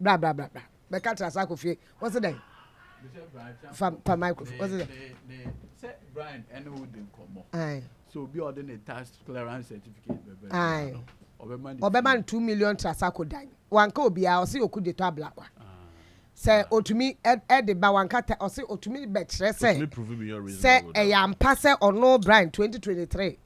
blah blah blah blah. Be catch asako fie. What's it then? For microphone. What's it? Say Bryan and who didn't come. Aye. So be ordering a tax clearance certificate. Aye. Obeman 2 million trasako dan. Wanka obia o se okude to Ablakwa. Say otumi e de ba wanka o se otumi be kire say eyampa se ono Bryan 2023.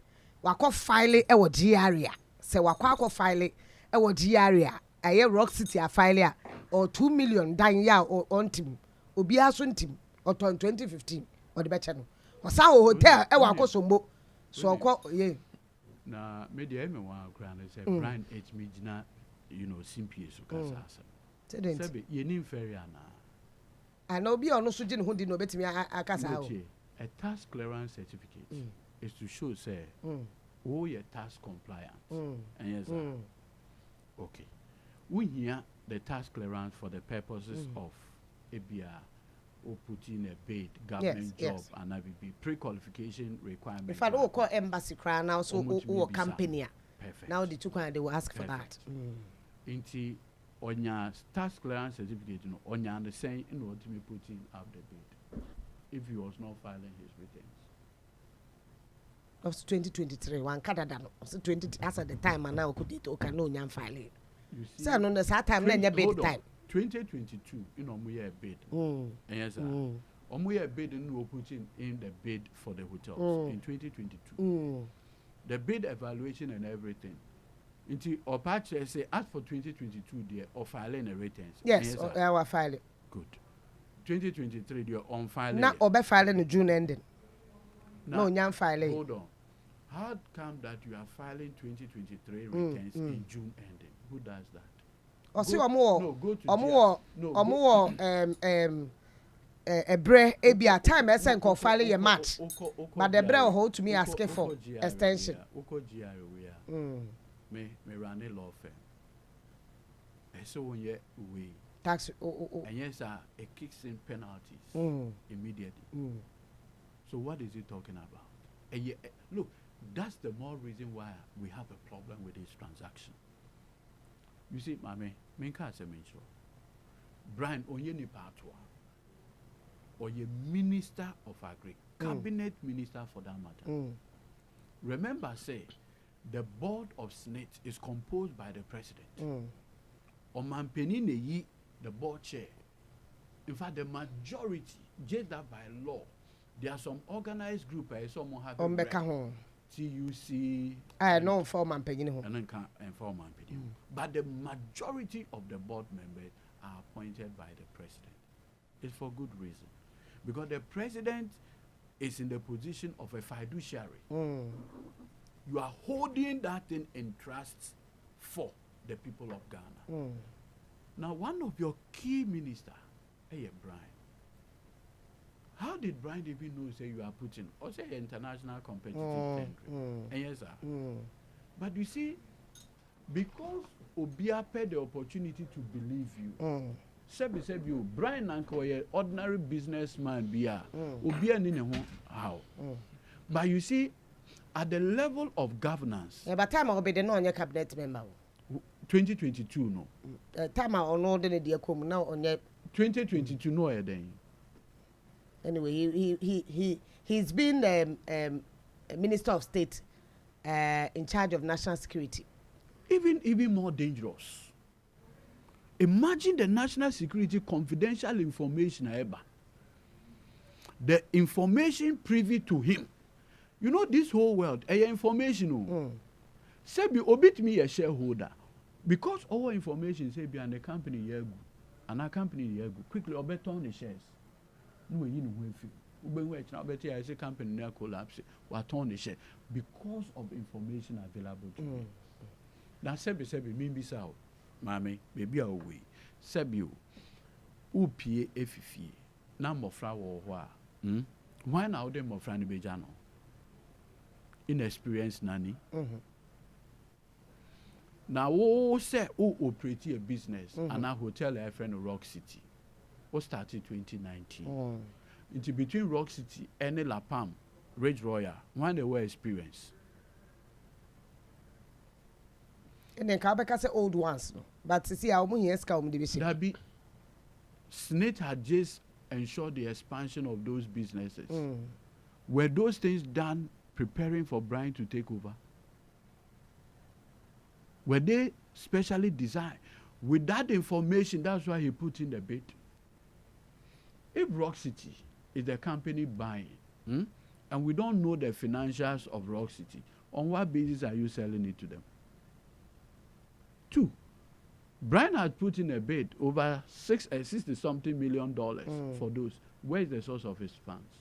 Wako file e wo GRA. Say wako file e wo GRA. Aye Rock City a file or 2 million dan ya on team. Obi aso ntim oton 2015 o de be che no. O sa hotel e wako sombo. So ko ye na media me wa kra na say Bryan Acheampong simpie so kasa sabe ye nim ferry ana ana obi ono so gi ne ho di no betimi akasa ho a tax clearance certificate is to show say your tax compliant and yes okay we hear the tax clearance for the purposes of ABR or put in a bid government job and be pre-qualification requirement. In fact, we call embassy crown now, so or company. Perfect. Now the two they will ask for that. Inti on your tax clearance certificate, on your understanding in order to be putting up the bid if he was not filing his returns. Of 2023, one Canada, 20 as at the time, and now could it okay no young filing. You see, so on the time, then your bid time. 2022, we are bid. And yes, we are bid and we're putting in the bid for the hotels in 2022. The bid evaluation and everything. Until or patch say as for 2022, they are filing a returns. Yes, our filing. Good. 2023, they are on filing. Not over filing in June ending. No, young filing. Hold on. How come that you are filing 2023 returns in June ending? Who does that? Or see omo a bre e be a time e sen ko file your match but the bre hold to me asking for extension me run a law firm so when you we tax and yes it kicks in penalties immediately so what is he talking about? And look, that's the more reason why we have a problem with this transaction. You see, Mame, Bryan Onyeni Patwa, or your Minister of Agri, Cabinet Minister for that matter. Remember, say, the board of Senate is composed by the president. Omanpenine the board chair. In fact, the majority, just that by law, there are some organized groups, some have TUC. I know for Manpegin. But the majority of the board members are appointed by the president. It's for good reason. Because the president is in the position of a fiduciary. You are holding that thing in trust for the people of Ghana. Now, one of your key ministers, Bryan. How did Bryan even know say you are putting or say international competitive tendering? Yes, sir. But you see, because Obia paid the opportunity to believe you, said you Bryan Acheampong, ordinary businessman, Obia nine how. But you see, at the level of governance, by time I'll be the non cabinet member. 2022 no. Time I know the dear come now on your 2022 no then. Anyway, he's been a Minister of State in charge of national security. Even more dangerous. Imagine the national security confidential information ever. The information privy to him. You know this whole world, information. Say be obit me a shareholder. Because our information say be an company yegu. And a company yegu. Quickly obet on the shares. No, you know, I say company near collapse, what on the share because of information available to me. Now, Sebi, me be so, Mammy, baby, away. Sebi, Upie Efifi, number flower or why now them of Franny Bejano? Inexperienced nanny. Now, say, operate a business and a hotel a friend of Rock City. What started 2019. Into between Rock City and La Palm, Ridge Royal, when they were experienced. And then Kabaka say old ones. But see, our money is come division. That be SNIT had just ensured the expansion of those businesses. Were those things done preparing for Bryan to take over? Were they specially designed? With that information, that's why he put in the bid. If Rock City is the company buying, and we don't know the financials of Rock City, on what basis are you selling it to them? 2, Bryan had put in a bid over $60-something million for those. Where is the source of his funds?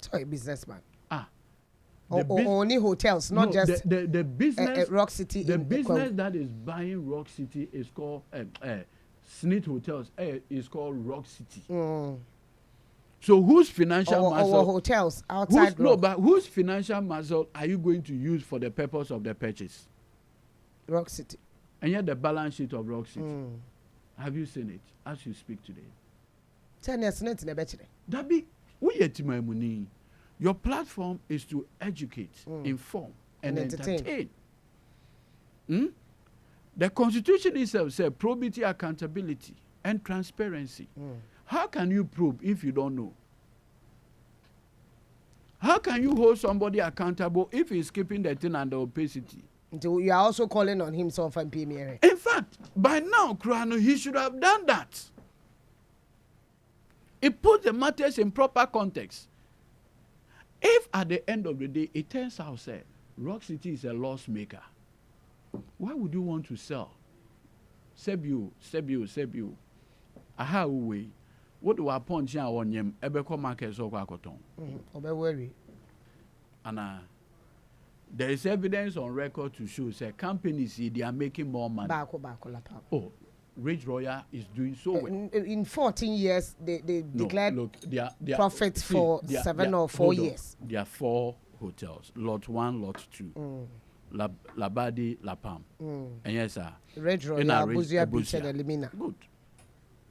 So a businessman. Only hotels, not just the business. Rock City. The business that is buying Rock City is called SNIT Hotels. Is called Rock City. So whose financial muscle? Our hotels outside. But whose financial muscle are you going to use for the purpose of the purchase? Rock City. And yet the balance sheet of Rock City. Have you seen it as you speak today? 10 years in the bachelor. That be we. Your platform is to educate, inform, and entertain. The Constitution itself says probity, accountability, and transparency. How can you probe if you don't know? How can you hold somebody accountable if he's keeping the thing under opacity? You are also calling on himself and PMA. In fact, by now, Krano, he should have done that. It puts the matters in proper context. If at the end of the day, it turns out that Rock City is a loss maker, why would you want to sell? Sebio. Aha way. What do I punch here on yem? Ebeko market so kwakoton. Obe And there is evidence on record to show that companies they are making more money. Oh, Ridge Royal is doing so well. In 14 years, they declared profits for 7 or 4 years. There are 4 hotels. Lot 1, Lot 2. Labadi, La Palm. And yes, sir. Ridge Royal, Buzia Beach and Elimina. Good.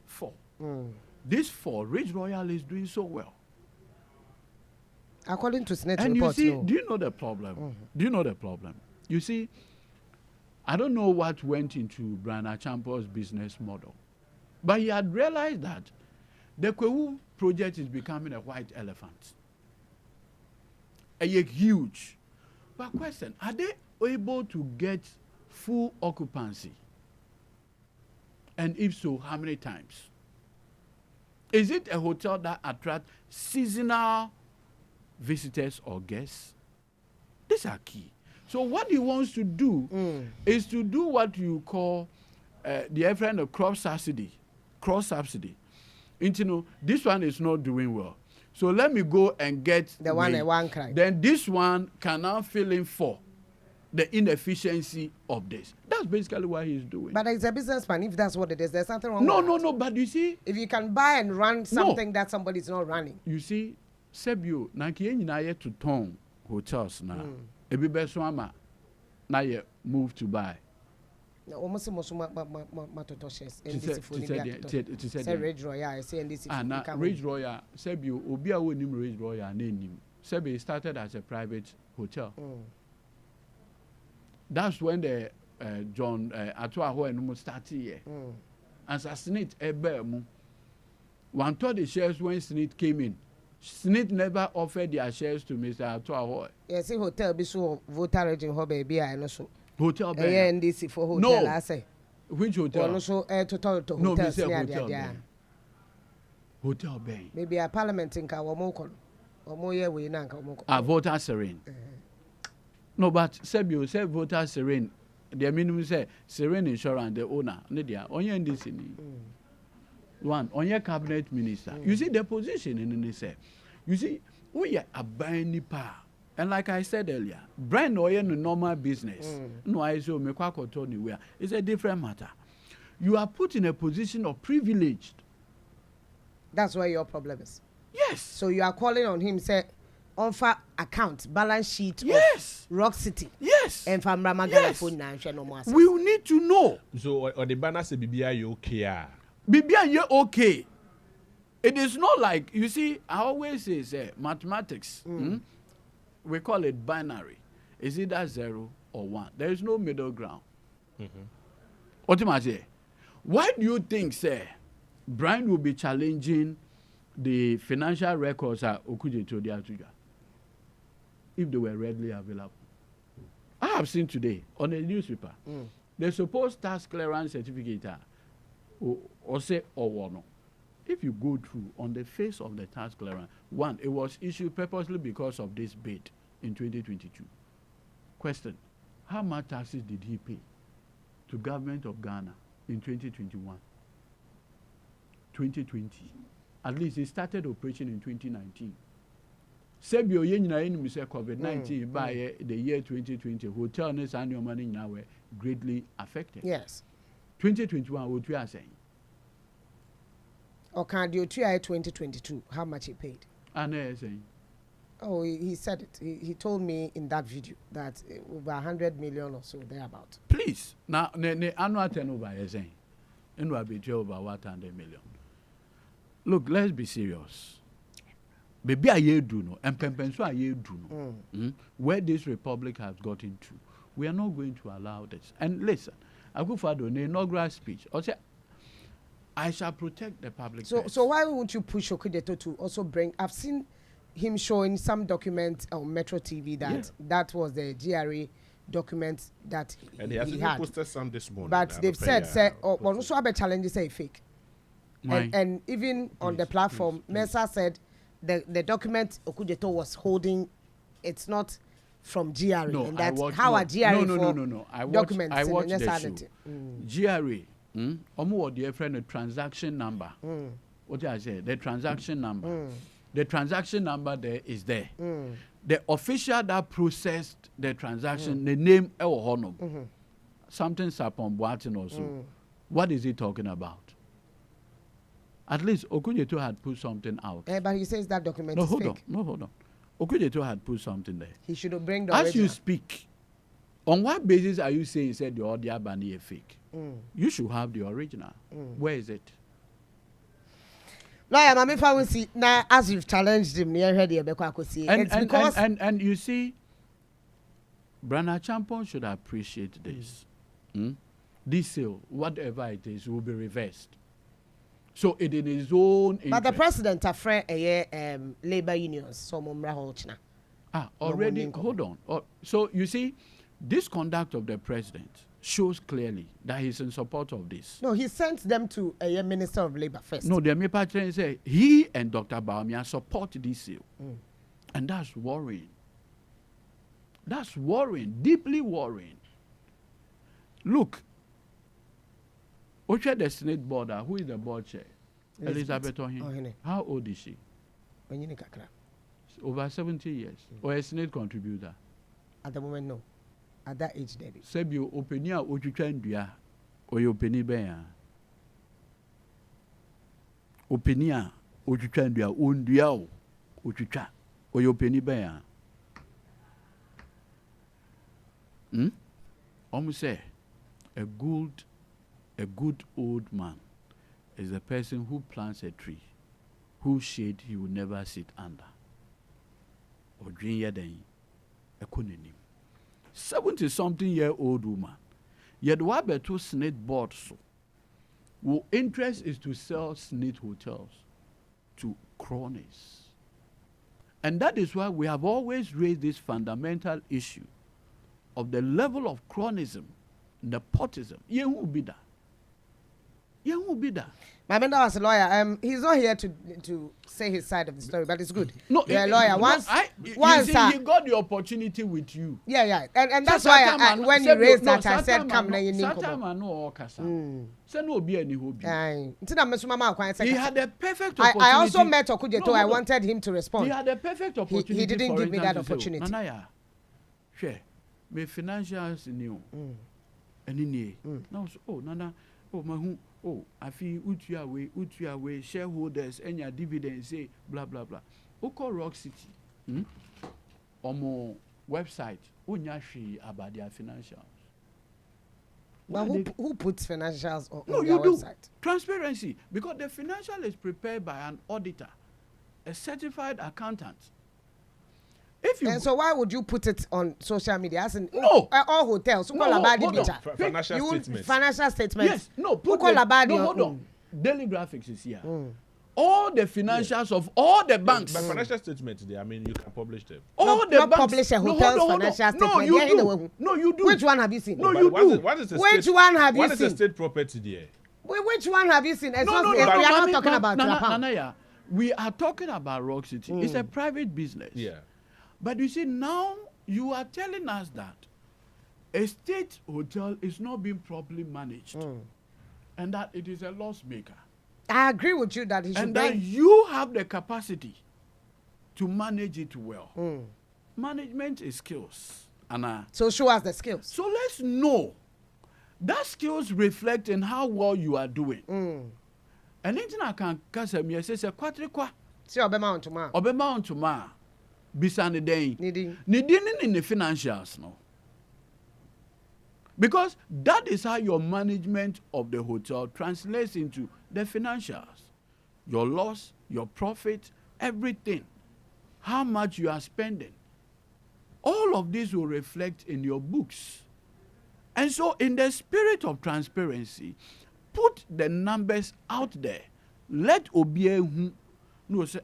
4. These 4, Ridge Royal is doing so well. According to SNIT and reports, you see, do you know the problem? Do you know the problem? You see, I don't know what went into Bryan Acheampong's business model, but he had realized that the Kwewu project is becoming a white elephant. Huge. But question, are they able to get full occupancy? And if so, how many times? Is it a hotel that attracts seasonal visitors or guests? These are key. So what he wants to do is to do what you call the friend of cross subsidy. This one is not doing well. So let me go and get the one cry. Then this one can now fill in for the inefficiency of this. That's basically what he's doing. But as a businessman, if that's what it is, there's nothing wrong with that. No. But you see, if you can buy and run something that somebody's not running. You see, Sebio, Naki Naye to Tong hotels now. Ebi Beswama na ye move to buy. Almost matotoshes. Say Ridge Royal, say NDC. Ridge Royal, Sebio, Obia wo nim Ridge Royal name. Sebi started as a private hotel. That's when the John Atuaho and started here. As a SNIT ebemu. One thought the shares when SNIT came in. SNIT never offered their shares to Mr. Atuaho. Yes, hotel be so voter region ho baby I know so. Hotel be. NDC for hotel I say. Which hotel? Also total to no, hotels near Hotel Bay. Maybe a parliament in Kawamoko. Or more year we nanka omoko. A voter serene. No, but Sebio said voter serene. The minimum say serene insurance the owner. Nidia onye NDC ni. One on your cabinet minister. You see the position in the say. You see, we are a buying power. And like I said earlier, Bryan Oye no normal business. No, I so me kwa koto anywhere. It's a different matter. You are put in a position of privileged. That's where your problem is. Yes. So you are calling on him, say, offer account, balance sheet yes. of Rock City. Yes. And from Ramagala phone now, no more. We will need to know. So or the banner say BBI you okay. BBI you okay. It is not like, you see, I always say mathematics. We call it binary. Is either 0 or 1. There is no middle ground. Ultimately, why do you think, sir, Bryan will be challenging the financial records at Edudzie Tamakloe if they were readily available? I have seen today on a newspaper, the supposed tax clearance certificate, or say, or no. If you go through on the face of the tax clearance, one, it was issued purposely because of this bid in 2022. Question, how much taxes did he pay to government of Ghana in 2021? 2020. At least he started operation in 2019. Sebio yenina enu say COVID-19 by the year 2020, hotel and annual money now were greatly affected. Yes. 2021, what we are saying. Or can you try 2022? How much he paid? Saying. Oh, he said it. He told me in that video that over 100 million or so thereabout. Please, now the annual turnover is saying, and will be over 100 million. Look, let's be serious. Baby, I do no, and Pempenso I do no. Where this republic has gotten to, we are not going to allow this. And listen, I go for the inaugural speech. I shall protect the public. So why won't you push Okudeto to also bring? I've seen him showing some documents on Metro TV that was the GRA document that and he had posted some this morning. But they've said, also have a challenge say fake. And even on the platform, Mesa said the document Okudeto was holding, it's not from GRA. No, and that's how a GRA no. documents I watched the show. GRA. What the friend a transaction number. What did I say? The transaction number. The transaction number there is there. The official that processed the transaction, the name something Sapon Boatin also. What is he talking about? At least Okudeto had put something out. But he says that document is fake. Hold on. Okudeto had put something there. He should bring the As original. you speak, on what basis are you saying said the audio banner is fake? You should have the original. Where is it? Lawyer, Mami Fawunsi, now as you've challenged him, and you see, Bryan Acheampong should appreciate this. This sale, whatever it is, will be reversed. So it is his own interest. But the president afraid labor unions, so already, hold on. So you see, this conduct of the president shows clearly that he's in support of this. No, he sent them to a Minister of Labor first. No, the Mepa say he and Dr. Baumia support this sale. And that's worrying. That's worrying, deeply worrying. Look, the Senate board, who is the board chair? Elizabeth Ohene. How old is she? Over 70 years. Or a Senate contributor? At the moment, no. At that age, David. Sebio openia ochuchandua or your penny bear. Openia ochuchandua undiao ochucha or your penny bear. Almost say a good old man is a person who plants a tree, whose shade he will never sit under. Or dream yadeng a kunenim. 70-something-year-old woman. Yet what beto Senate board so? Who interest is to sell Senate hotels to cronies. And that is why we have always raised this fundamental issue of the level of cronyism, nepotism. Who be that? Who be that? My mentor was a lawyer. He's not here to say his side of the story, but it's good. No, you're a lawyer. Once he got the opportunity with you. Yeah. And that's why when you raised that, I said, come now, you need to He had a perfect opportunity. I also met Okudeto. I wanted him to respond. He had a perfect opportunity. He didn't give me that opportunity. Nanaya, share. My financials new. And in now, Nana, my I feel Utia way, shareholders, and your dividends, say, blah, blah, blah. Oko Rock City, more website, Unyashi about their financials. But who puts financials on their website? Do. Transparency, because the financial is prepared by an auditor, a certified accountant. And so why would you put it on social media? As in, no, all hotels. Financial statements. Financial statements. Yes, no. Hold on. Daily Graphics is here. All the financials of all the banks. But financial statements, I mean, you can publish them. All the banks. Publish a hotel's financial statement. No, you do. Which one have you seen? No, you do. Which one have you seen? What is the state property there? Which one have you seen? We are not talking about Nanaya. We are talking about Rock City. It's a private business. Yeah. But you see, now you are telling us that a state hotel is not being properly managed and that it is a loss maker. I agree with you that he should. And that you have the capacity to manage it well. Management is skills. So show us the skills. So let's know that skills reflect in how well you are doing. And anything I can say, me say kwatrikwa. See obema on tomorrow. Bisane day. Nidin in the financials no. Because that is how your management of the hotel translates into the financials. Your loss, your profit, everything. How much you are spending. All of this will reflect in your books. And so in the spirit of transparency, put the numbers out there. Let Obie know say,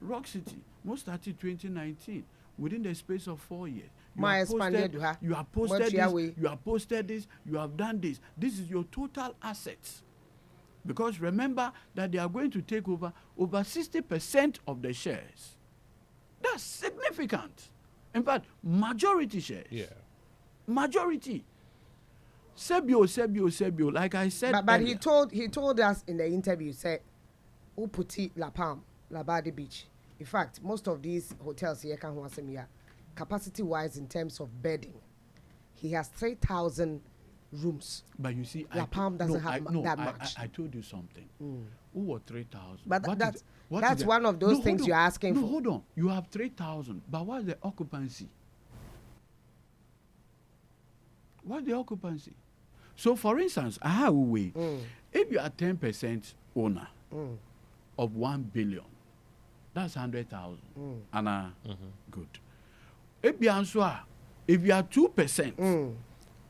Rock City, most started 2019, within the space of 4 years. You have posted this, you have done this. This is your total assets. Because remember that they are going to take over 60% of the shares. That's significant. In fact, majority shares. Yeah. Majority. Sebio, like I said. But he told us in the interview, said, Uputi La Palm, Labadi Beach. In fact, most of these hotels here can capacity-wise in terms of bedding, he has 3,000 rooms. But you see, La Palm doesn't have that much. I told you something. Who 3,000? But that's one of those things you're asking for. Hold on. You have 3,000, but what's the occupancy? What's the occupancy? So, for instance, if you are 10% owner of 1 billion, that's 100,000. Good. If you are 2%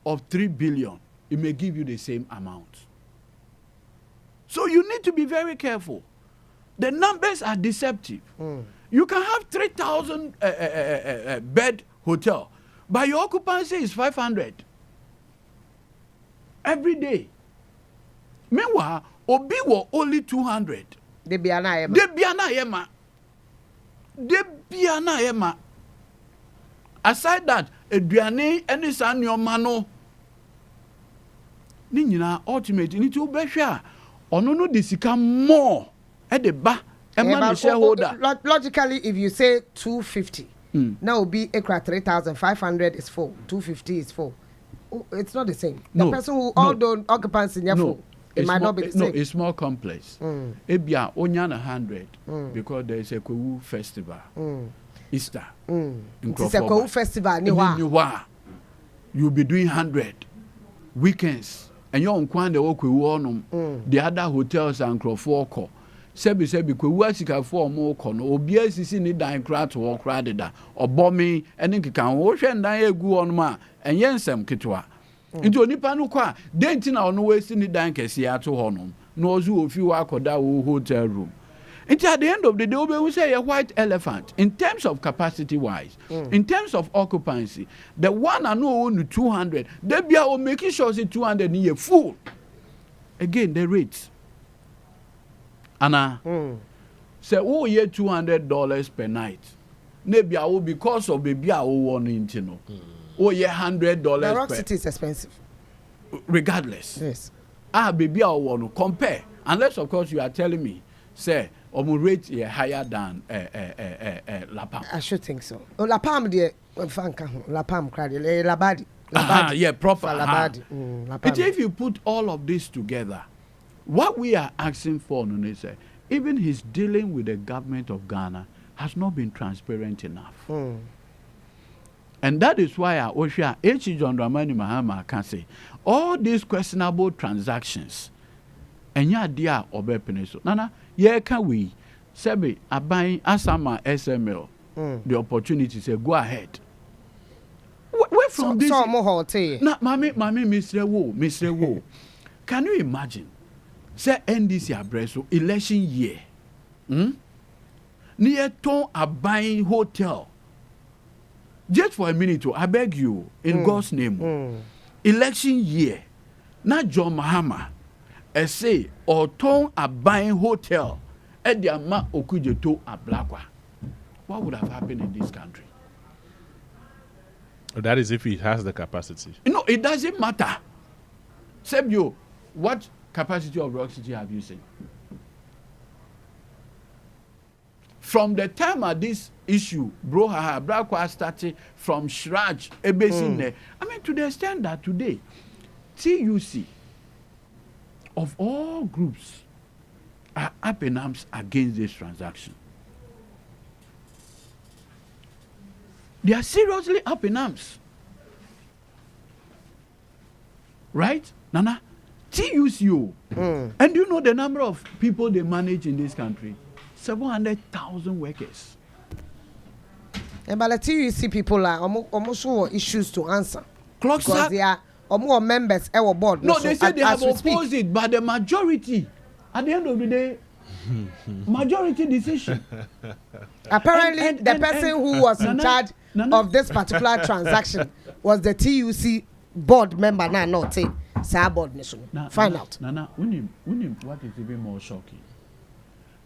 of 3 billion, it may give you the same amount. So you need to be very careful. The numbers are deceptive. You can have 3,000 bed hotel, but your occupancy is 500 every day. Meanwhile, Obi were only 200. They be ana yema. Aside that, Eduane any san your mano. Ni nyina ultimate ni to be hwe ono no desika more e de ba e ma the shareholder. Logically, if you say 250, now will be ekra 3,500 is full, 250 is full. It's not the same. The person who all don't occupancy in your full. It might not be the same. No, it's more complex. Ebia onya 100 because there is a Kwewu festival. Easter. It's a Kwewu festival. You'll be doing 100 weekends. And you're on Kwande or Kwewu the other hotels and Krofoko. Sebi Kwewu asika for more kono. Obia sisi ni dan kra to walk radida. Or bombing and then can wash and die egu on ma and yensem kitwa. Into onipa no kwa denti na ono wesi ni dan kese ato honom no ozu ofi wa akoda wo hotel room. Into at the end of the day we say a white elephant in terms of capacity wise, in terms of occupancy, the one I know only 200, they be are making sure say 200 near full. Again the rates. Anna say oh yeah $200 per night. Maybe I will because of baby I will want into no. Oh yeah, $100. The Rock City is expensive. Regardless. Yes. Baby, I want to compare. Unless of course you are telling me, say, rate is higher than La Palm. I should think so. Oh, La Palm, La Palm, Labadi. Yeah, proper. Labadi. If you put all of this together, what we are asking for, even his dealing with the government of Ghana has not been transparent enough. And that is why Osha H. John Dramani Mahama can say all these questionable transactions and ya dear Obe Peneso. Nana, ye can we Sebi Abai Asama SML the opportunity, say go ahead. Where from this? So more hotel. Na, mami, Mr. Wo. Can you imagine? Say NDC abreso election year. Near ton a buying hotel. Just for a minute, I beg you, in God's name. Election year. Not John Mahama. I say, or ton a buying hotel. At the ama okuje to Ablakwa. What would have happened in this country? That is if he has the capacity. No, it doesn't matter. Sebio, what capacity of Rock City have you seen? From the time of this issue, Ablakwa started from Shraj, Ebesine. I mean, to the extent that today, TUC, of all groups, are up in arms against this transaction. They are seriously up in arms. Right? Nana? TUCO. And do you know the number of people they manage in this country? 700,000 workers. And by the TUC people are almost issues to answer. Clocks because they are more members our board. No, they say they have opposed it, but the majority, at the end of the day, majority decision. Apparently, the person who was in charge of this particular transaction was the TUC board member. Now, not say board nation. Find out. Nana, what is even more shocking?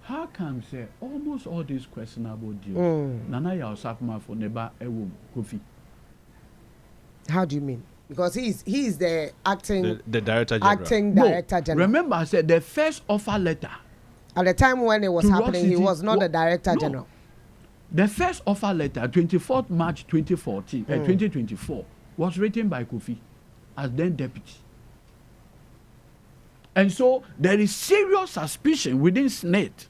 How come say almost all these questionable deals? Nana Yaosakma for Neba Ewu Kofi. How do you mean? Because he is the acting the director general. Acting director general. Remember, I said the first offer letter. At the time when it was happening, he was not the director general. The first offer letter, 24th March 2024, was written by Kofi as then deputy. And so there is serious suspicion within SNET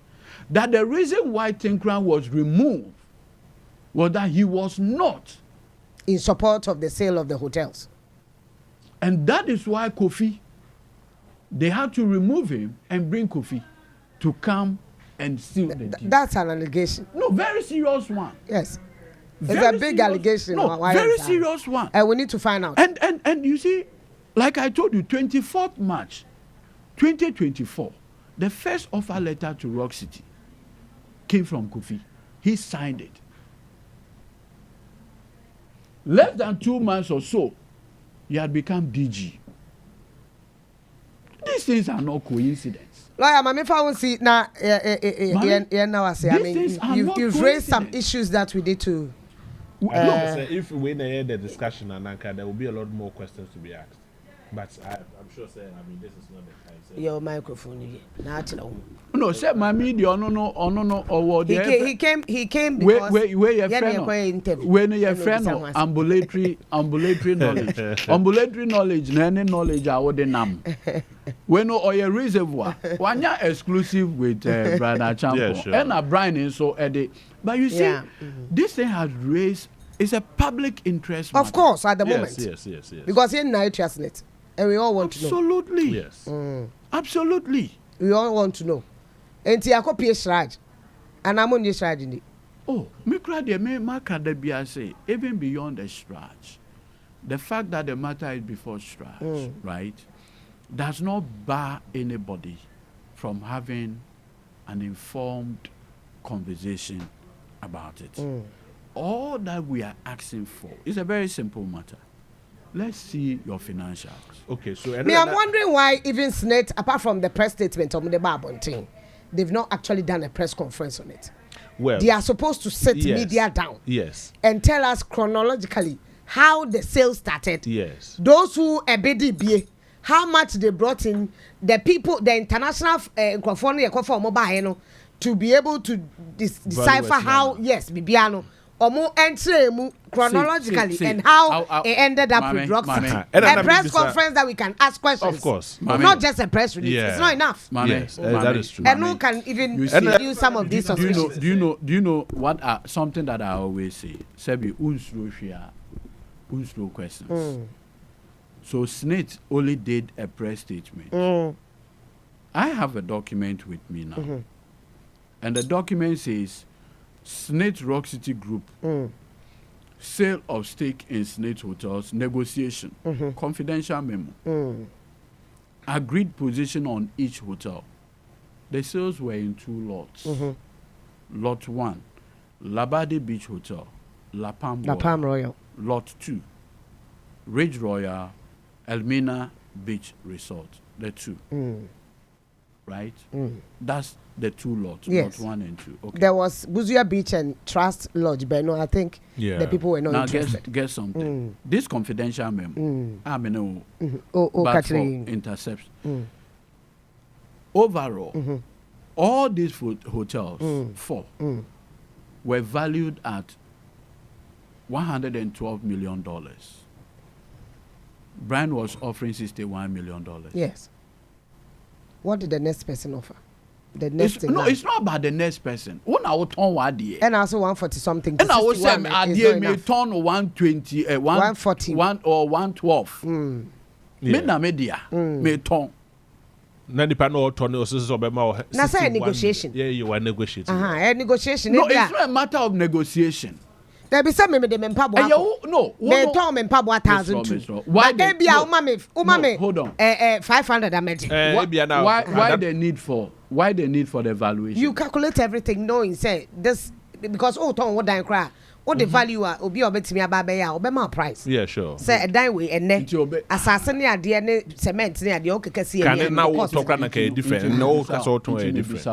that the reason why Tinkran was removed was that he was not in support of the sale of the hotels. And that is why Kofi, they had to remove him and bring Kofi to come and seal the deal. That's an allegation. No, very serious one. Yes. Very it's a big serious, allegation. No, very serious one. And we need to find out. And you see, like I told you, 24th March 2024, the first offer letter to Rock City came from Kofi. He signed it. Less than 2 months or so, he had become DG. These things are not coincidence. Lawyer, Mami Fawunsi, now I say, I mean, you've raised some issues that we need to. If we hear the discussion, Ananka, there will be a lot more questions to be asked. But I'm sure, sir, I mean, this is not the time. Your microphone, no, sir, my media, no, or he came because where your friend, when your friend, ambulatory knowledge, ambulatory knowledge, any knowledge, I would name. When or your reservoir, one year exclusive with Bryan Acheampong and a Bryan so Eddie. But you see, this thing has raised. It's a public interest. Of course, at the moment. Yes. Because in now trust it, and we all want to know. Absolutely. Yes. Absolutely. We all want to know. And ti akopie shraj, and I'm on this shraj in it. Oh, me cry the me mark the be say even beyond the shraj, the fact that the matter is before shraj, right, does not bar anybody from having an informed conversation about it. All that we are asking for is a very simple matter. Let's see your financials. Okay, so I'm wondering why even SNET, apart from the press statement of the Babontin, they've not actually done a press conference on it. Well, they are supposed to sit media down. Yes. And tell us chronologically how the sale started. Yes. Those who BDB, how much they brought in, the people, the international mobile, to be able to decipher how, yes, Bibiano. Or more entry chronologically and how it ended up with Rock City. A press conference that we can ask questions. Of course. Not just a press release. Yeah. It's not enough. Yes, that is true. And no can even use some of these suspicions. Do you know what something that I always say? Sebi unsro questions. So SNET only did a press statement. I have a document with me now. And the document says Snate Rock City Group, sale of stake in Snate Hotels, negotiation, confidential memo, agreed position on each hotel. The sales were in 2 lots. Lot 1, Labadi Beach Hotel, La Palm Royal. Lot 2, Ridge Royal, Elmina Beach Resort. The 2. Right? That's the 2 lots. Yes. Lot 1 and 2. Okay. There was Busia Beach and Trust Lodge, but no, I think the people were not now interested. Get something. This confidential memo, I mean, but for interception. Overall, all these hotels, 4, were valued at $112 million. Bryan was offering $61 million. Yes. What did the next person offer? The next it's not about the next person. When I would turn and also 140 something. And I was saying, I may turn 120, 140, or 112. Media may turn. Na nipa no turn also so be ma. Na say negotiation. Yeah, you are negotiating. A negotiation. No, it's not a matter of negotiation. There be some me the mempa no. Me turn mempa 1,000. Why they be hold on. 500 amedi. Why the need for the valuation? You calculate everything knowing say this because turn what dan cry. What the value obi obetimi aba ya obema price. Yeah, sure. Say a dan we ene asase ne ade ne cement ne ade okekese ya. Can now talk na ka different. No ka so ton e different.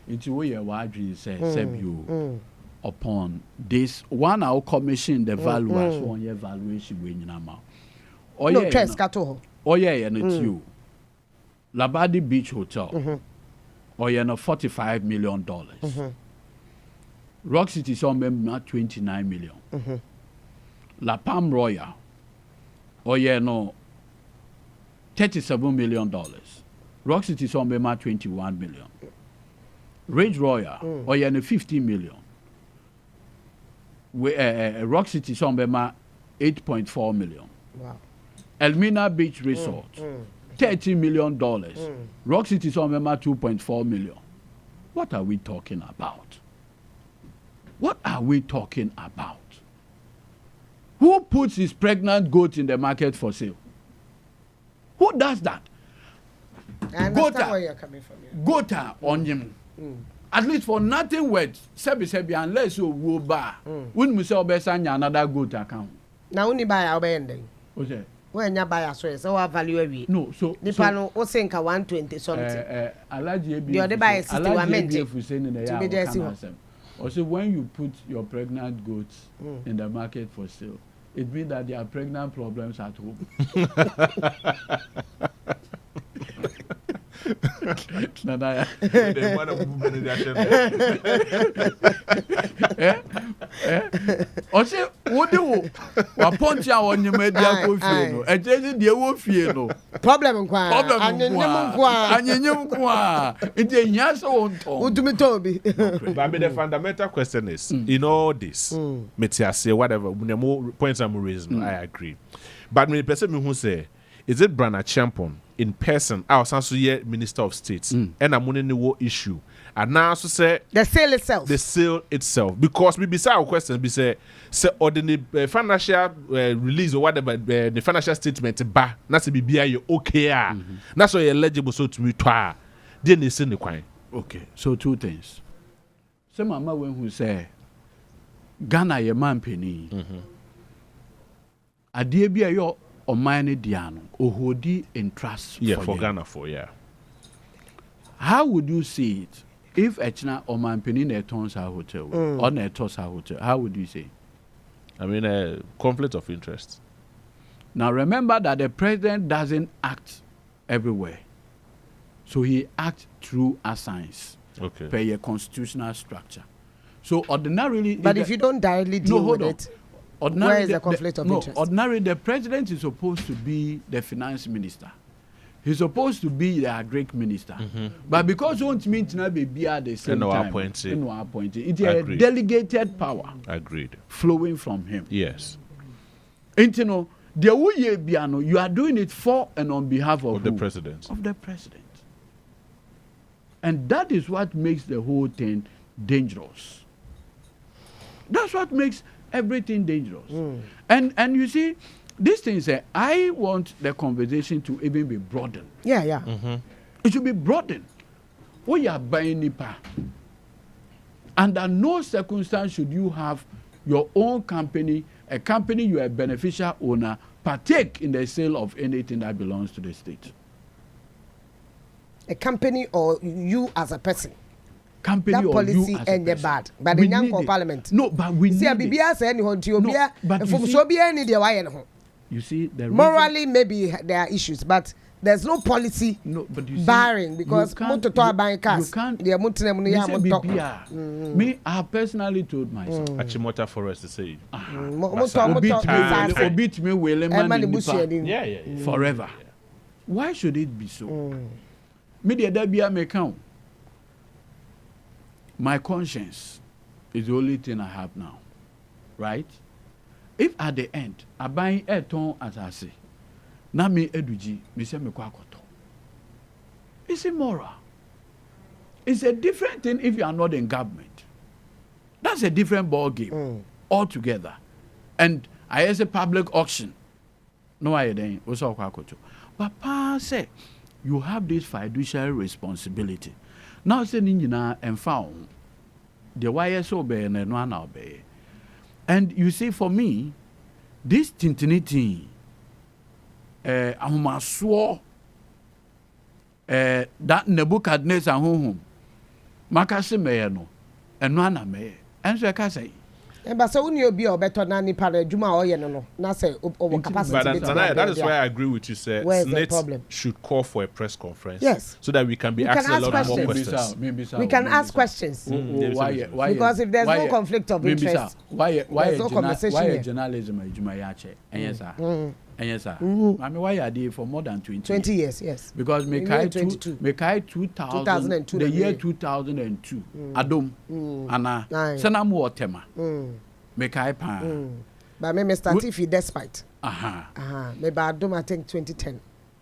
Into we ya wadri say you upon this one our commission the value as one year valuation we nyina ma. No test ka to ho. Oye na you. Labadi Beach Hotel. Oye na $45 million. Rock City saw not $29 million. La Palm Royal, no $37 million. Rock City saw not $21 million. Ridge Royal, no $15 million. Rock City saw not $8.4 million. Wow. Elmina Beach Resort, $30 million. Rock City saw not $2.4 million. What are we talking about? What are we talking about? Who puts his pregnant goat in the market for sale? Who does that? I understand where you're coming from. Gota on him. At least for nothing worth, sebi unless you will buy. When we sell besanya another goat account. Now only buy our ending. Okay. When you buy so our value every. No, so the panel was saying 120 something. The other buy 61 men. Also, when you put your pregnant goats in the market for sale, it means that there are pregnant problems at home. Also, what do you want on your media go feel? And just the wo feel problem kwa it's a yes or but the fundamental question is in all this metiase whatever more points I'm raising I agree but me person me who say is it Bryan Acheampong in person our so Minister of State and I'm on the issue and now so say the sale itself because we beside our question be say or the financial release or whatever the financial statement ba na se bibia you okay na so you eligible so to me twa dey na se ne kwan. Okay, so 2 things. Say mama when who say Ghana ye man penny adie bia yo oman ne dia no ohodi in trust for Ghana for how would you see it if Echna oman penny na tons our hotel or na toss our hotel? How would you say? I mean a conflict of interest. Now remember that the president doesn't act everywhere, so he acts through assigns per your constitutional structure. So ordinarily, but if you don't directly deal with it, where is the conflict of interest? Ordinarily, the president is supposed to be the finance minister. He's supposed to be the agric minister. But because we don't meet now be at the same time, appointed. It's a delegated power. Agreed. Flowing from him. Yes. And you know, you are doing it for and on behalf of the president. Of the president. And that is what makes the whole thing dangerous. That's what makes everything dangerous. And you see, these things, I want the conversation to even be broadened. Yeah, yeah. It should be broadened. We are buying Nipa. Under no circumstance should you have your own company, a company you are a beneficial owner, partake in the sale of anything that belongs to the state. A company or you as a person. Company that or policy you as a and the person. bad. But the young parliament. No, but we see, need it. You see, morally maybe there are issues, but there's no policy barring because you can't me, I have personally told myself. Achimota Forest to say. Beat me forever. Why should it be so? Media that be a account. My conscience is the only thing I have now, right? If at the end I buy a ton as I say, now me Edudzie, me say me kwakoto. It's immoral. It's a different thing if you are not in government. That's a different ball game altogether. And I as a public auction, no I then also kwakoto. But pa say you have this fiduciary responsibility. Now say ninjina and found the wires obey and one obey. And you see, for me, this tintinity, I swore that Nebuchadnezzar home, Makasi Mayano, and Nana May, and so I can say. But so when you be a better nanny para Juma or no, not say over capacity. That is why I agree with you, sir. Where's the problem? Should call for a press conference. Yes. So that we can be asking a lot more questions. We can ask questions. Why? Because if there's no conflict of interest, why no conversation why journalism is Jumayache? And yes, sir. And yes, sir. I mean, why are they for more than 20 years? Yes. Because Mekai 2002, the year 2002, Adom, Anna, Sanamu or Tema, Mekai Pan. But maybe start if despite. Maybe Adom, I think 2010.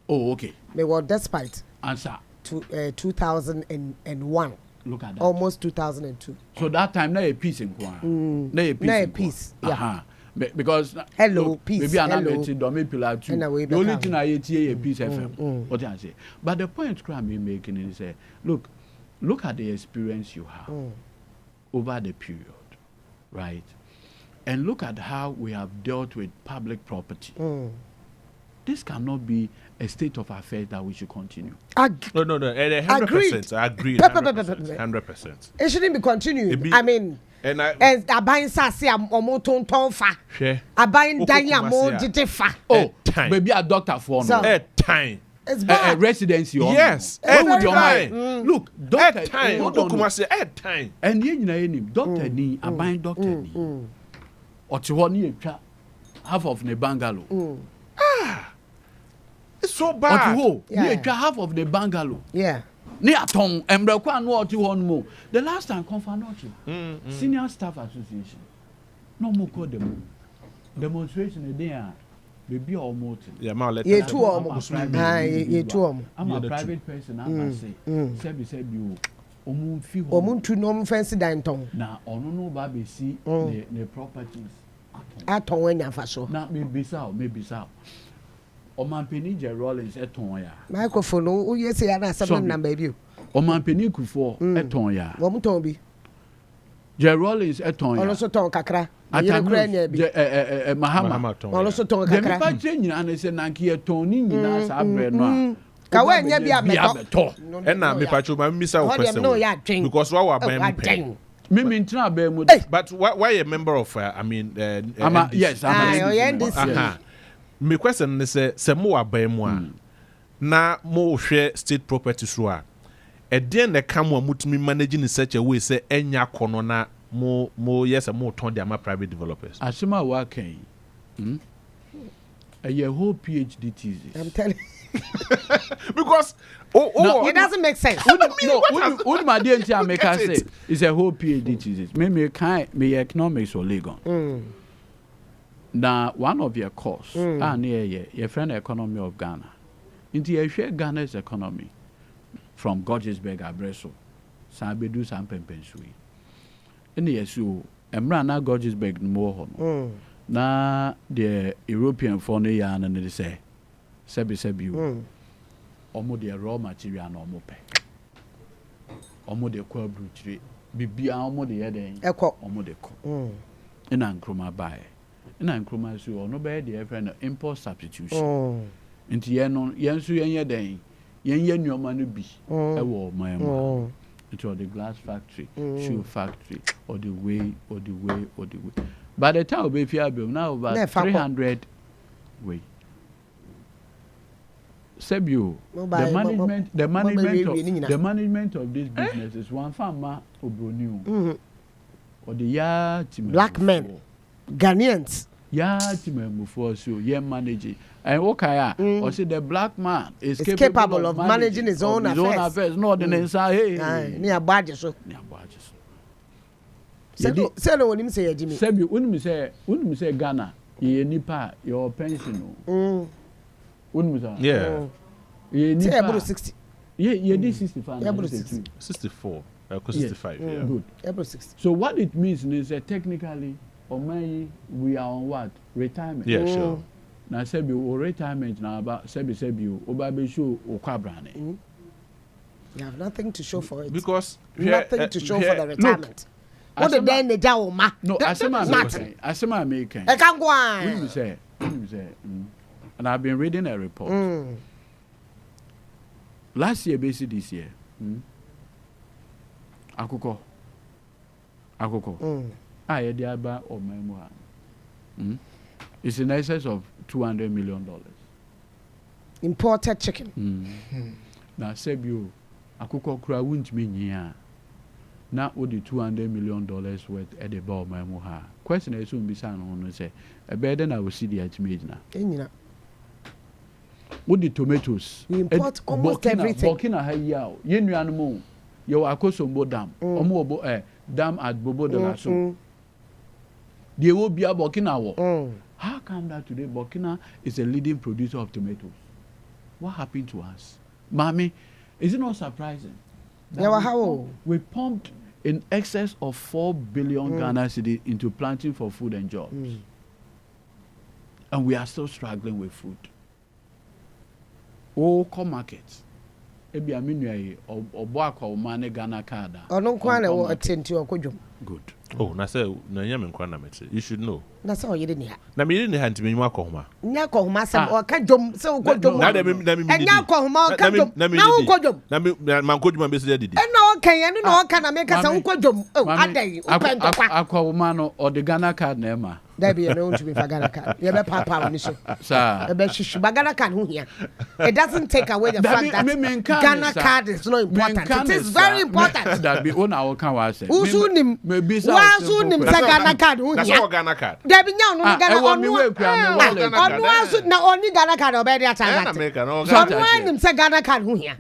Oh, okay. Maybe what despite. Answer. 2001. Look at that. Almost 2002. So that time, no a peace in Kwan. No a peace. Yeah. Because hello, peace. Maybe I'm not pillar too. The only thing I hear a peace FM. What I say. But the point I'm making is look at the experience you have over the period, right? And look at how we have dealt with public property. This cannot be a state of affairs that we should continue. No. 100%. I agree. 100%. It shouldn't be continued. I mean. And I buy sassy a moton tonfa. I buy Danya more fa. Oh, maybe a doctor for no time. It's bad. Residency. Yes. With your mind. Look, doctor time. Time. And you know, doctor ni, I buy doctor ni. Or to one half of the bungalow. It's so bad. Or to half of the bungalow. Yeah. The last time Senior Staff Association. No more call them. Demonstration there. Baby almost. Yeah, I'm a private person. I'm say you. Omuntu no fancy dine now no baby see the properties. At when you faso. Now maybe so. Omampeni Rollins eton ya. Microphone o yes ya na seven number bi. Omampeni Kufo eton ya. Wo muton bi. Rollins eton ya. Ono so ton kakra. Yere kura nya bi. Mahama. Ono so ton kakra. Dem pa che nyina na se nanki eton ni nyina sa abre no a. Ka wa nya bi abeto. E na me pacho ma misa o question. Because wa ban me. Me ntina ba mu. But why a member of yes, I'm my question is se mo aban mu a na mo hwe state property so a den na kam a mutumi managing in such a way say enya kono na mo yes mo turn them private developers asema wa kan a whole PhD thesis. I'm telling because it doesn't make sense. What my dear make I say is a whole PhD thesis. Me economics or legal. Now, one of your course, your friend economy of Ghana. Into you share Ghana's economy from Gorgesburg, Abreso, Sambedu, Sampempensui. And yes, you emra na Gorgesburg no ho na the European phone ya na they say sebi you omo the raw material na omo pe omo de kwa bruchire bibia omo de yeden omo de ko ina nkroma bae ina nkroma so ono be de friend import substitution nti yenso yenye den yenye nyoma no bi e wo man it was the glass factory, shoe factory, or the way. By the time we feel now about 300 way. Sebio, the management of this business is one farmer Obroniu or the black men, Ghanaians. Before so managing. And okay, or say the black man is capable of managing his own affairs. Not the inside. Near badges. Say no one say Jimmy. Sebi, when me say Ghana, ye nipa your pension. When me say ye nipa 60. Ye did 65. 64. 65. Yeah. Good. April 60. So what it means is that technically, we are on what? Retirement. Yeah, sure. Now, Sebi, or retirement now about Sebi, Obabe show or Kwabrane. You have nothing to show for it. Because nothing to show for the retirement. What the then the Jawa ma? No, Asema American. I can't go on. When you say, and I've been reading a report. Last year, basically this year, Akoko. I had about or memoir. It's in excess of $200 million. Imported chicken. Now, Sebio, Akoko Kra won't mean here. Now, what the $200 million worth at the ball, my moha. Question is soon be sound on say, a better than I will see the estimate now. What the tomatoes? We import almost everything. Burkina Hayao, Yenu animal, your Akosombo Dam, Omo Dam at Bobo de la So. There will be a Burkina war. How come that today Burkina is a leading producer of tomatoes? What happened to us? Mommy, is it not surprising? We pumped in excess of 4 billion Ghana cedis into planting for food and jobs. And we are still struggling with food. Oh, come markets. Ebi aminuaye obo akwa mane Ghana card. Ono kwane wo atenti okodwom. Good. Oh, na say na nyame nkwa na mete. You should know. Na say oyede ni ha. Na me ni ha ntimi nwa akohoma. Nya akohoma sam o ka dwom say okodwom. Na me nya akohoma o ka dwom. Na okodwom. Na man kodwom be say didi. Na o kan ye no o ka na me ka say okodwom. Oh, adai o pento kwa. Akohoma no o de Ghana card na ema. There be no to be for Ghana card. You be papa on so. Sir. E be shishu Ghana card hu here. It doesn't take away the fact that Ghana card is not important. It is very important. That be on our can wa say. Usunim. Maybe so. Usunim say Ghana card hu here. That's all Ghana card. There be nya no Ghana Onua so na oni Ghana card obedi atanga. Onua nim say Ghana card hu here.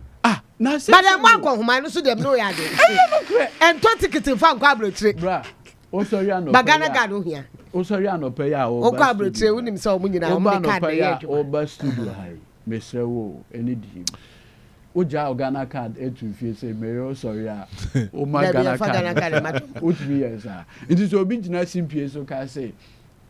Na say. But dem wan ko huma no so dem no ya dey. And 20 ticket fa nkwa abrotire. Bra. O so ya no. But Ghana card hu here. O so ya no pay ya o. O kwa abrotire unim say o munyina o me card dey ya. O ba studio high. Mesre wo eni di. O ja Ghana card etu fie say me o so ya. O ma Ghana card. O tu years ah. It is obi gina simpie so ka say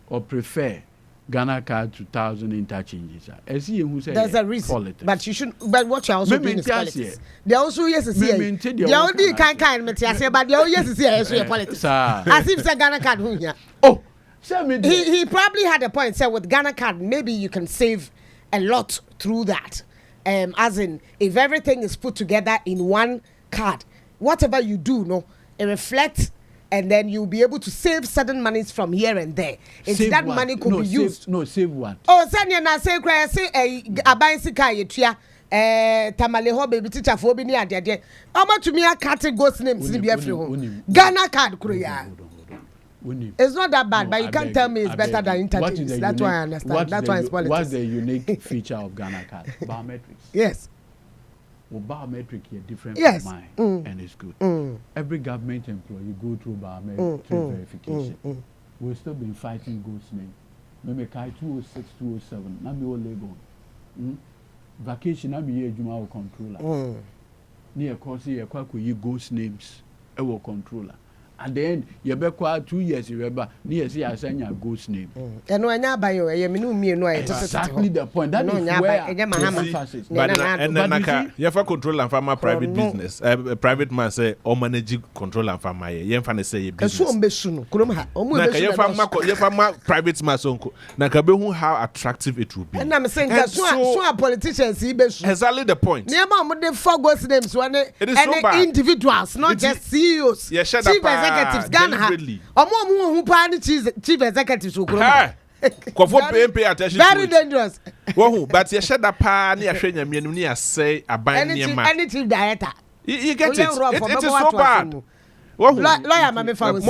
or prefer Ghana card to 1,000 interchanges. There's a reason, politics. But you should. But what you also doing is politics. They also yes to see. They only kind but they yes to see politics. As if say Ghana card who here. Oh, he probably had a point. Say with Ghana card, maybe you can save a lot through that. As in, if everything is put together in one card, whatever you do, no, it reflects. And then you'll be able to save certain monies from here and there. And that what? Money could be used. Save what? Oh, sanya na say cry say abansi ka yetua tamaleho baby teacher for obi ni adede. Omo to me a cat ghost names ni be free home. Ghana card kuya. It's not that bad, but you can't tell me it's better than interchange. That's why I understand. That's why it's politics. What's the unique feature of Ghana card? Biometrics. Yes. Well, biometric is different yes. from mine, and it's good. Every government employee go through biometric verification. We've still been fighting ghost name. Maybe Kai 206, 207. Now me all Lagos. Vacation. Now me here Juma controller. Near course here, quite you ghost names. Our controller. at the end you be quite 2 years you remember near see I send your ghost name and when I buy you exactly the point that is where and then you have control and farmer private business a private man say or manage control and farmer you fan say business you farmer private man so na ka be hu how attractive it will be and I'm saying so politicians exactly the point the four ghost names one and individuals not just CEOs chief executives Ghana omo pa ni chief executives okuro pay attention very dangerous but you share that pa na hwe nyame no na say aban niema any chief director you get it is so bad lawyer mama famous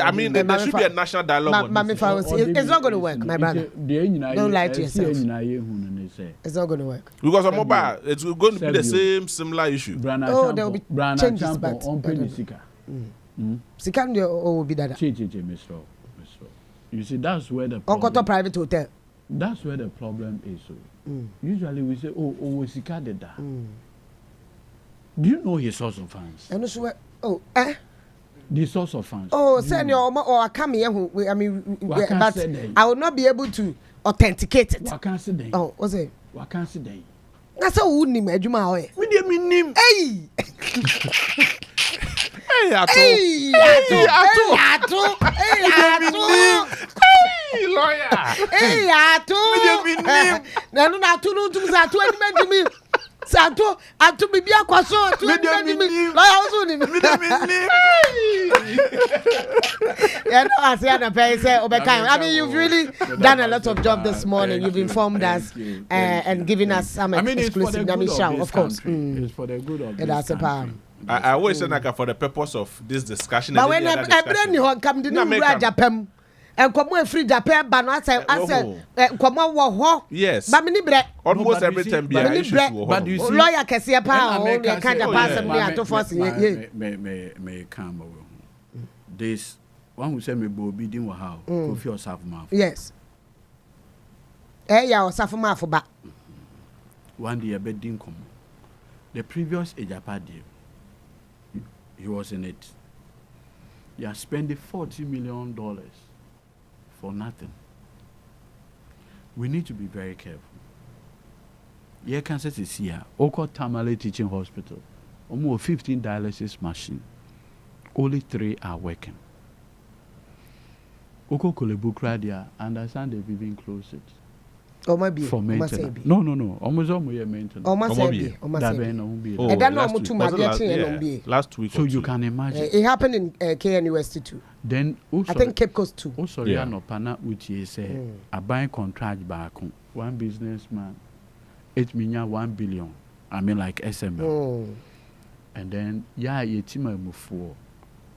I mean there should be a national dialogue mama famous it's not going to work my brother don't lie to yourself it's not going to work because mobile it's going to be the similar issue there will be changes but Sika will be that Mr. You see that's where the problem private hotel that's where the problem is usually we say oh Sika did that do you know his source of funds and also the source of funds send your or come here I mean but I will not be able to authenticate it what can say what's it what can say that's how we name adwuma oye me name Hey, lawyer. Santo atu bibia kwaso atu I mean you've really done a lot of job this morning. You've informed us and given us some exclusive of course. It's for the good of this country. I always say like for the purpose of this discussion. But when everyone come to Japan and come free Japan, but I said, come on, yes, but almost every time, but you see, lawyer can see a power, can't pass me to force may come this one who said me Bobby didn't how Kofi or Safma. Yes, or Safma for back. One day a bed didn't come. The previous Japan deal. He was in it. You are spending $40 million for nothing. We need to be very careful. Yeah, Kansas is here. Oko Tamale Teaching Hospital. Almost 15 dialysis machine. Only 3 are working. Oko Kolebukra, understand they've even closed it. For maintenance. No. Almost maintenance. Last week. So you can imagine. It happened in KNUST too. Then I think Cape Coast too. Oh, sorry, no pana uchi say a buying contract back. One businessman, 8 million, 1 billion. I mean like SML. And then yetima mufo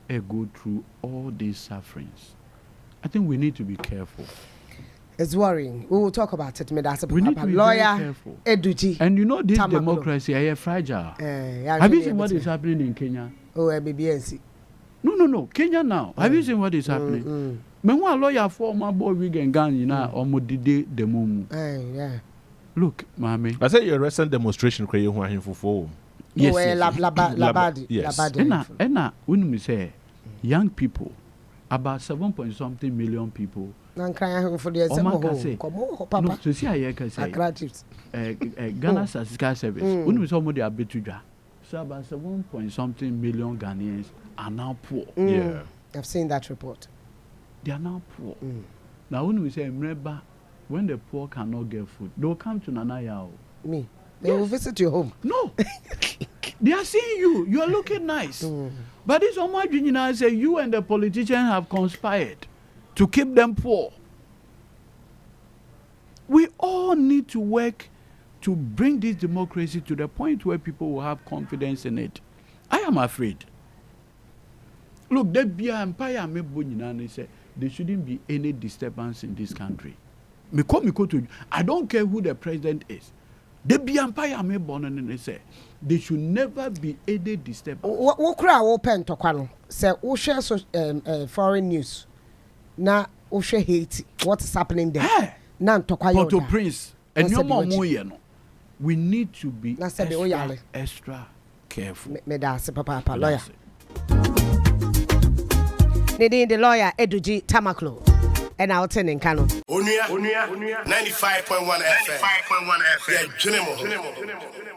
go through all these sufferings. I think we need to be careful. It's worrying. We will talk about it. We need to be lawyer, very careful. Edudzie. And you know this Tamakloe. Democracy is fragile. Have you seen what is happening in Kenya? BBNC. No. Kenya now. Have you seen what is happening? Meanwhile, lawyer for my boy Wigan Gang, you know, almost the mumu. Yeah. Look, mommy. I said your recent demonstration where you want him for. Yes. Labadi. Yes. And when we say young people, about 7.something million people. For the no, so see I can say Ghana Statistics Service when we saw more they so about 7.something million Ghanaians are now poor. Yeah, I've seen that report. They are now poor. Now when we say remember when the poor cannot get food, they will come to Nanaya. They will visit your home. No. They are seeing you. You are looking nice. But this Omar say you and the politicians have conspired to keep them poor. We all need to work to bring this democracy to the point where people will have confidence in it. I am afraid. Look, there be an empire say there shouldn't be any disturbance in this country. I don't care who the president is. There be empire me born and say there should never be any disturbance. What crowd open to Kwano? Say we share foreign news. Now we share Haiti. What is happening there? Now to Port-au-Prince and your mom we need to be extra careful. Me da se papa lawyer. Nidin the lawyer Edudzie Tamakloe. And I'll tell in Kano. Onua 95.1 FM. 95.1 FM. Yeah,